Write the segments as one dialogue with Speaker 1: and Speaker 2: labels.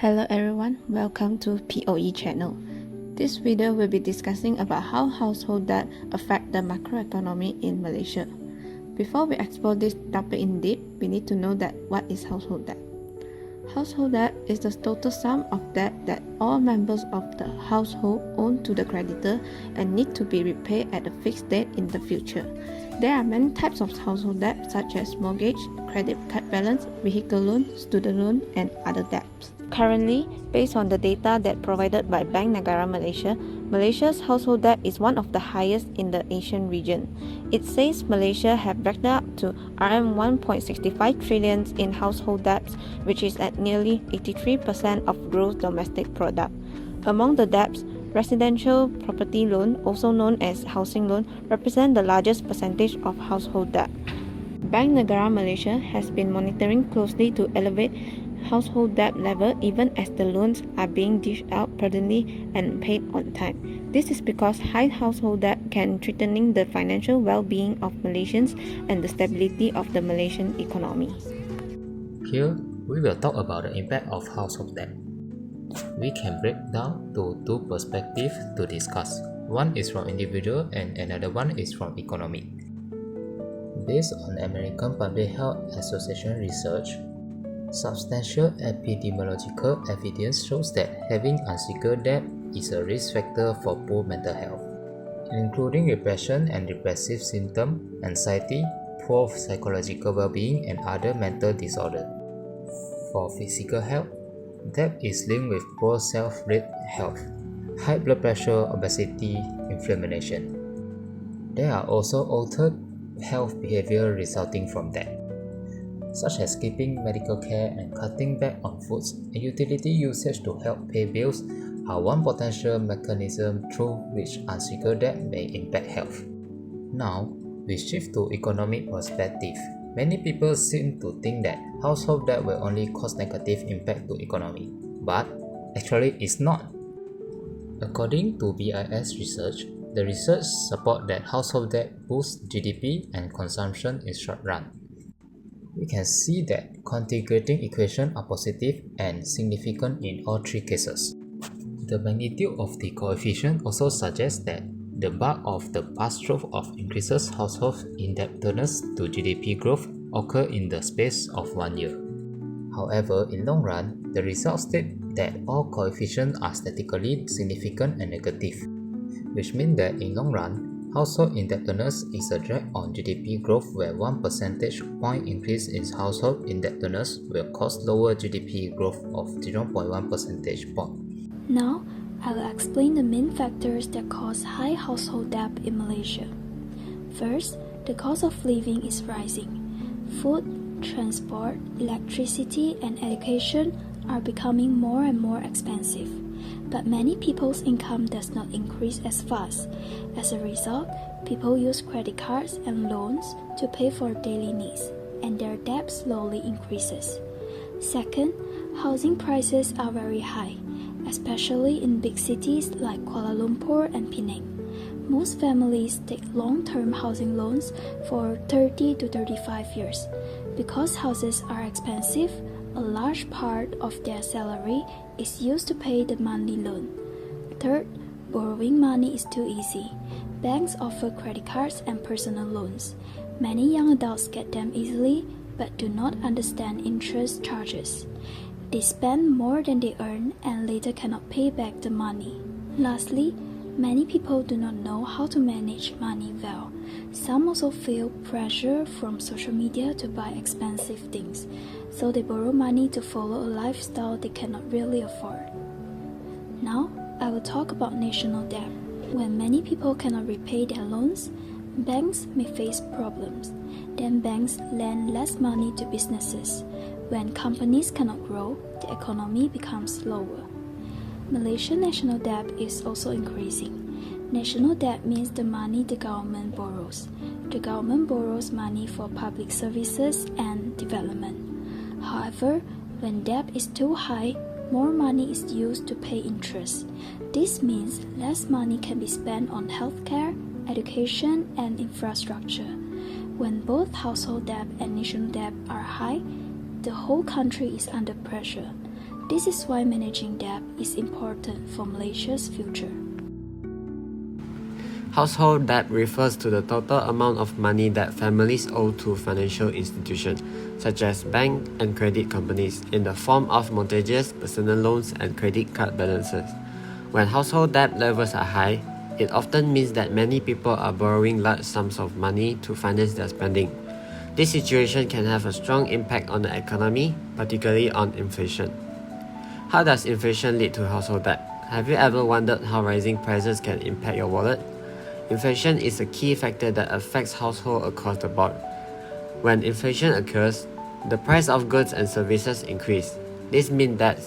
Speaker 1: Hello everyone, welcome to POE channel. This video will be discussing about how household debt affect the macroeconomy in Malaysia. Before we explore this topic in depth, we need to know that what is household debt. Household debt is the total sum of debt that all members of the household own to the creditor and need to be repaid at a fixed date in the future. There are many types of household debt such as mortgage, credit card balance, vehicle loan, student loan, and other debts. Currently, based on the data that provided by Bank Negara Malaysia, Malaysia's household debt is one of the highest in the Asian region. It says Malaysia have racked up to RM 1.65 trillion in household debts, which is at nearly 83% of gross domestic product. Among the debts, residential property loan, also known as housing loan, represent the largest percentage of household debt. Bank Negara Malaysia has been monitoring closely to elevate household debt level even as the loans are being dished out prudently and paid on time. This is because high household debt can threaten the financial well-being of Malaysians and the stability of the Malaysian economy.
Speaker 2: Here, we will talk about the impact of household debt. We can break down to two perspectives to discuss. One is from individual and another one is from economic. Based on American Public Health Association research, substantial epidemiological evidence shows that having unsecured debt is a risk factor for poor mental health, including depression and depressive symptoms, anxiety, poor psychological well-being, and other mental disorders. For physical health, debt is linked with poor self-rate health, high blood pressure, obesity, inflammation. There are also altered health behavior resulting from debt, such as skipping medical care and cutting back on foods and utility usage to help pay bills are one potential mechanism through which unsecured debt may impact health. Now, we shift to economic perspective. Many people seem to think that household debt will only cause negative impact to economy, but actually it's not. According to BIS research, the research support that household debt boosts GDP and consumption in short run. We can see that conjugating equations are positive and significant in all three cases. The magnitude of the coefficient also suggests that the bulk of the pass-through of increases household indebtedness to GDP growth occur in the space of 1 year. However, in long run, the results state that all coefficients are statistically significant and negative, which means that in long run, household indebtedness is a drag on GDP growth where 1 percentage point increase in household indebtedness will cause lower GDP growth of 0.1 percentage point.
Speaker 3: Now, I will explain the main factors that cause high household debt in Malaysia. First, the cost of living is rising. Food, transport, electricity, and education are becoming more and more expensive. But many people's income does not increase as fast. As a result, people use credit cards and loans to pay for daily needs, and their debt slowly increases. Second, housing prices are very high, especially in big cities like Kuala Lumpur and Penang. Most families take long-term housing loans for 30 to 35 years. Because houses are expensive, a large part of their salary is used to pay the monthly loan. Third, borrowing money is too easy. Banks offer credit cards and personal loans. Many young adults get them easily but do not understand interest charges. They spend more than they earn and later cannot pay back the money. Lastly, many people do not know how to manage money well. Some also feel pressure from social media to buy expensive things, so they borrow money to follow a lifestyle they cannot really afford. Now, I will talk about national debt. When many people cannot repay their loans, banks may face problems. Then banks lend less money to businesses. When companies cannot grow, the economy becomes slower. Malaysian national debt is also increasing. National debt means the money the government borrows. The government borrows money for public services and development. However, when debt is too high, more money is used to pay interest. This means less money can be spent on healthcare, education, and infrastructure. When both household debt and national debt are high, the whole country is under pressure. This is why managing debt is important for Malaysia's future.
Speaker 4: Household debt refers to the total amount of money that families owe to financial institutions, such as bank and credit companies, in the form of mortgages, personal loans, and credit card balances. When household debt levels are high, it often means that many people are borrowing large sums of money to finance their spending. This situation can have a strong impact on the economy, particularly on inflation. How does inflation lead to household debt? Have you ever wondered how rising prices can impact your wallet? Inflation is a key factor that affects households across the board. When inflation occurs, the price of goods and services increase. This means that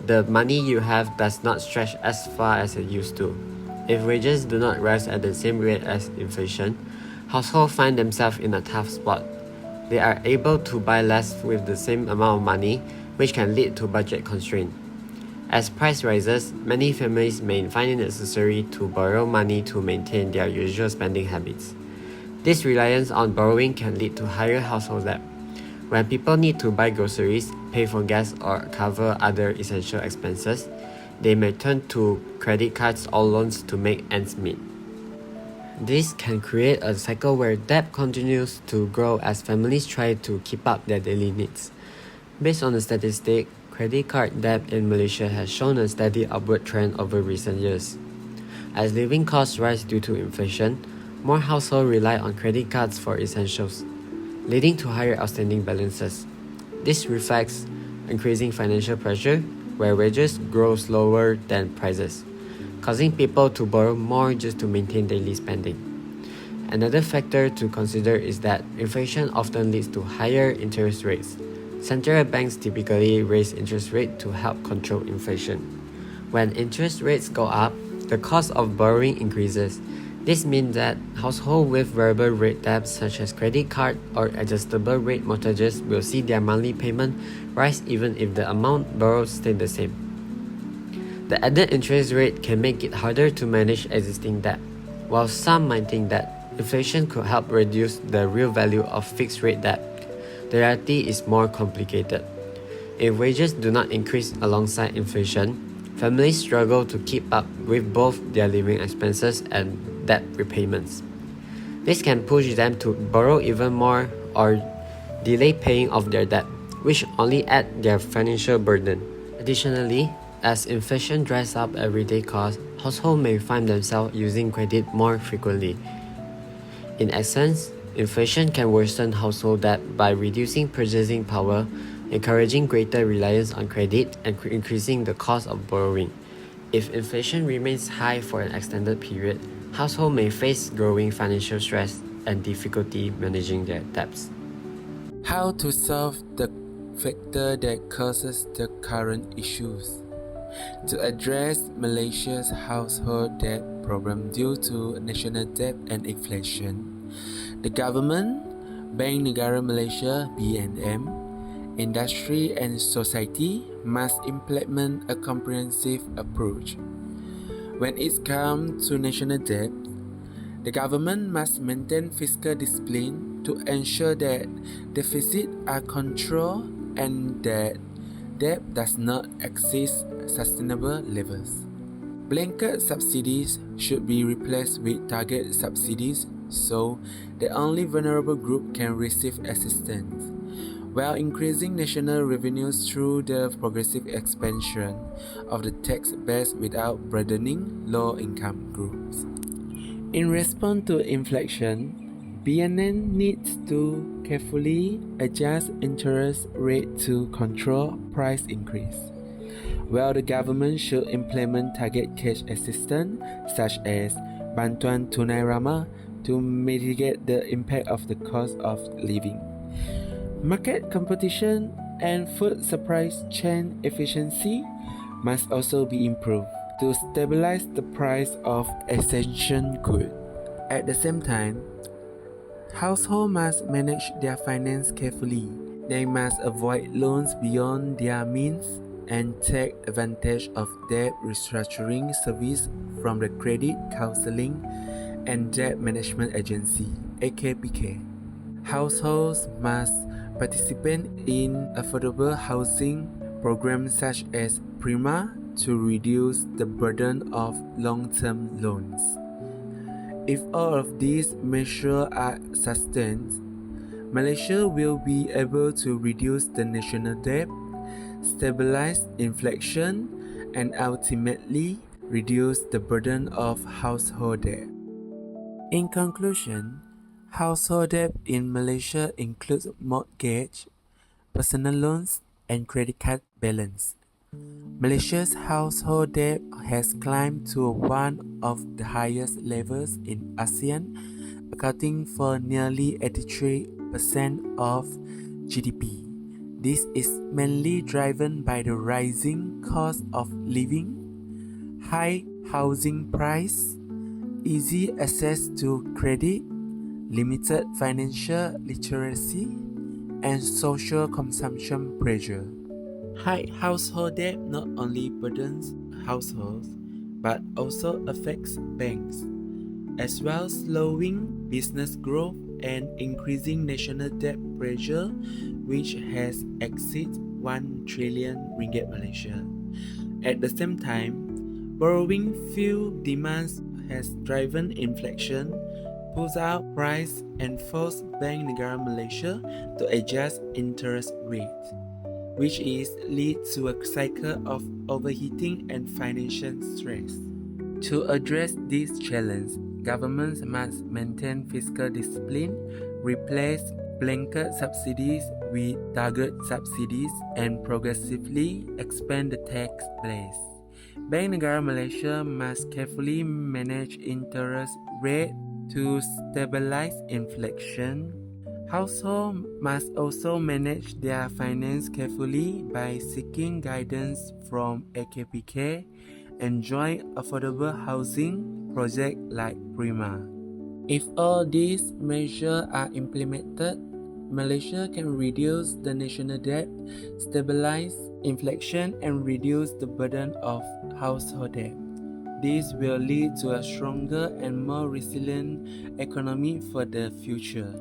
Speaker 4: the money you have does not stretch as far as it used to. If wages do not rise at the same rate as inflation, households find themselves in a tough spot. They are able to buy less with the same amount of money, which can lead to budget constraints. As price rises, many families may find it necessary to borrow money to maintain their usual spending habits. This reliance on borrowing can lead to higher household debt. When people need to buy groceries, pay for gas, or cover other essential expenses, they may turn to credit cards or loans to make ends meet. This can create a cycle where debt continues to grow as families try to keep up their daily needs. Based on the statistic, credit card debt in Malaysia has shown a steady upward trend over recent years. As living costs rise due to inflation, more households rely on credit cards for essentials, leading to higher outstanding balances. This reflects increasing financial pressure, where wages grow slower than prices, causing people to borrow more just to maintain daily spending. Another factor to consider is that inflation often leads to higher interest rates. Central banks typically raise interest rates to help control inflation. When interest rates go up, the cost of borrowing increases. This means that households with variable rate debts such as credit card or adjustable rate mortgages will see their monthly payment rise even if the amount borrowed stays the same. The added interest rate can make it harder to manage existing debt. While some might think that inflation could help reduce the real value of fixed rate debt, the reality is more complicated. If wages do not increase alongside inflation, families struggle to keep up with both their living expenses and debt repayments. This can push them to borrow even more or delay paying off their debt, which only add their financial burden. Additionally, as inflation drives up everyday costs, households may find themselves using credit more frequently. In essence, inflation can worsen household debt by reducing purchasing power, encouraging greater reliance on credit, and increasing the cost of borrowing. If inflation remains high for an extended period, households may face growing financial stress and difficulty managing their debts.
Speaker 5: How to solve the factor that causes the current issues? To address Malaysia's household debt problem due to national debt and inflation, the government, Bank Negara Malaysia (BNM), industry and society must implement a comprehensive approach. When it comes to national debt, the government must maintain fiscal discipline to ensure that deficits are controlled and that debt does not exceed sustainable levels. Blanket subsidies should be replaced with target subsidies so that only vulnerable groups can receive assistance, while increasing national revenues through the progressive expansion of the tax base without burdening low-income groups. In response to inflation, BNN needs to carefully adjust interest rate to control price increase, while the government should implement target cash assistance such as Bantuan Tunai Ramah to mitigate the impact of the cost of living. Market competition and food supply chain efficiency must also be improved to stabilize the price of essential goods. At the same time, households must manage their finance carefully. They must avoid loans beyond their means and take advantage of debt restructuring service from the Credit Counseling and Debt Management Agency (AKPK). Households must participate in affordable housing programs such as Prima to reduce the burden of long-term loans. If all of these measures are sustained, Malaysia will be able to reduce the national debt, stabilize inflation, and ultimately reduce the burden of household debt. In conclusion, household debt in Malaysia includes mortgage, personal loans, and credit card balance. Malaysia's household debt has climbed to one of the highest levels in ASEAN, accounting for nearly 83% of GDP. This is mainly driven by the rising cost of living, high housing price, easy access to credit, limited financial literacy, and social consumption pressure. High household debt not only burdens households but also affects banks, as well slowing business growth and increasing national debt pressure, which has exceeded 1 trillion ringgit Malaysia. At the same time, borrowing fuel demands has driven inflation, pushed out price, and forced Bank Negara Malaysia to adjust interest rates, which is lead to a cycle of overheating and financial stress. To address this challenge, governments must maintain fiscal discipline, replace blanket subsidies with target subsidies, and progressively expand the tax base. Bank Negara Malaysia must carefully manage interest rate to stabilize inflation. Households must also manage their finance carefully by seeking guidance from AKPK and join affordable housing projects like Prima. If all these measures are implemented, Malaysia can reduce the national debt, stabilize inflation, and reduce the burden of household debt. This will lead to a stronger and more resilient economy for the future.